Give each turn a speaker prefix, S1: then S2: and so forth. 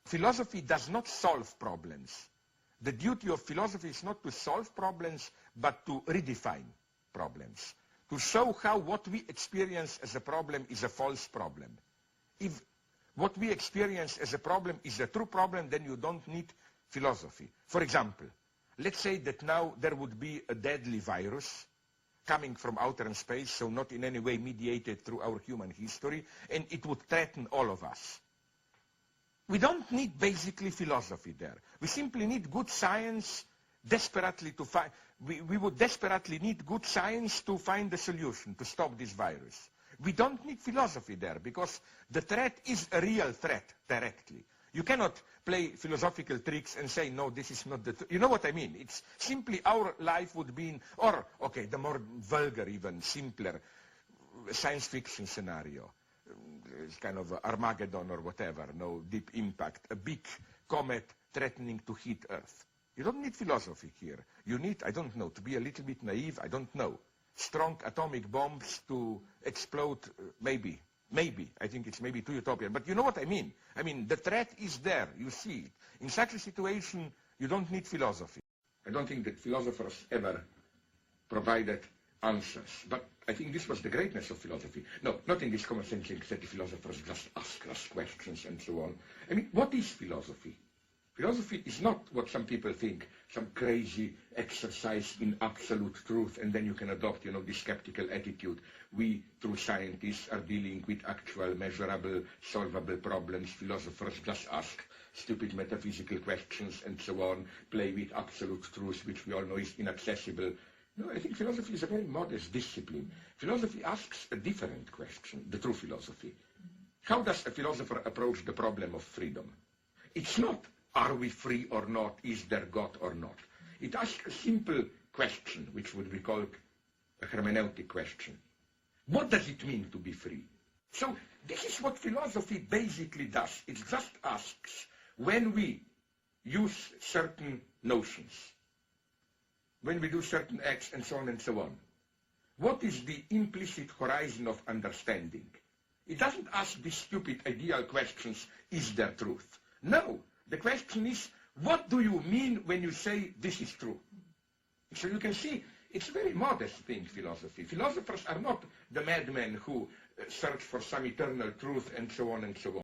S1: Philosophy does not solve problems. The duty of philosophy is not to solve problems, but to redefine problems. To show how what we experience as a problem is a false problem. If what we experience as a problem is a true problem, then you don't need philosophy. For example, let's say that now there would be a deadly virus coming from outer space, so not in any way mediated through our human history, and it would threaten all of us. We don't need basically philosophy there. We simply need good science desperately to find. We would desperately need good science to find a solution to stop this virus. We don't need philosophy there because the threat is a real threat directly. You cannot play philosophical tricks and say, no, this is not the truth. You know what I mean? It's simply our life would be in, or, okay, the more vulgar, even simpler science fiction scenario. It's kind of Armageddon or whatever, no deep impact, a big comet threatening to hit Earth. You don't need philosophy here. You need, I don't know, to be a little bit naive, I don't know, strong atomic bombs to explode, maybe. I think it's maybe too utopian, but you know what I mean. I mean, the threat is there, you see it. In such a situation, you don't need philosophy. I don't think that philosophers ever provided answers, but I think this was the greatness of philosophy. No, not in this common sense that the philosophers just ask us questions and so on. I mean, what is philosophy? Philosophy is not what some people think, some crazy exercise in absolute truth, and then you can adopt, this skeptical attitude. We, true scientists, are dealing with actual, measurable, solvable problems. Philosophers just ask stupid metaphysical questions and so on, play with absolute truth, which we all know is inaccessible. No, I think philosophy is a very modest discipline. Philosophy asks a different question, the true philosophy. How does a philosopher approach the problem of freedom? It's not, are we free or not? Is there God or not? It asks a simple question, which would be called a hermeneutic question. What does it mean to be free? So this is what philosophy basically does. It just asks, when we use certain notions, when we do certain acts and so on, what is the implicit horizon of understanding? It doesn't ask these stupid ideal questions, is there truth? No, the question is, what do you mean when you say this is true? So you can see, it's a very modest thing, philosophy. Philosophers are not the madmen who search for some eternal truth and so on and so on.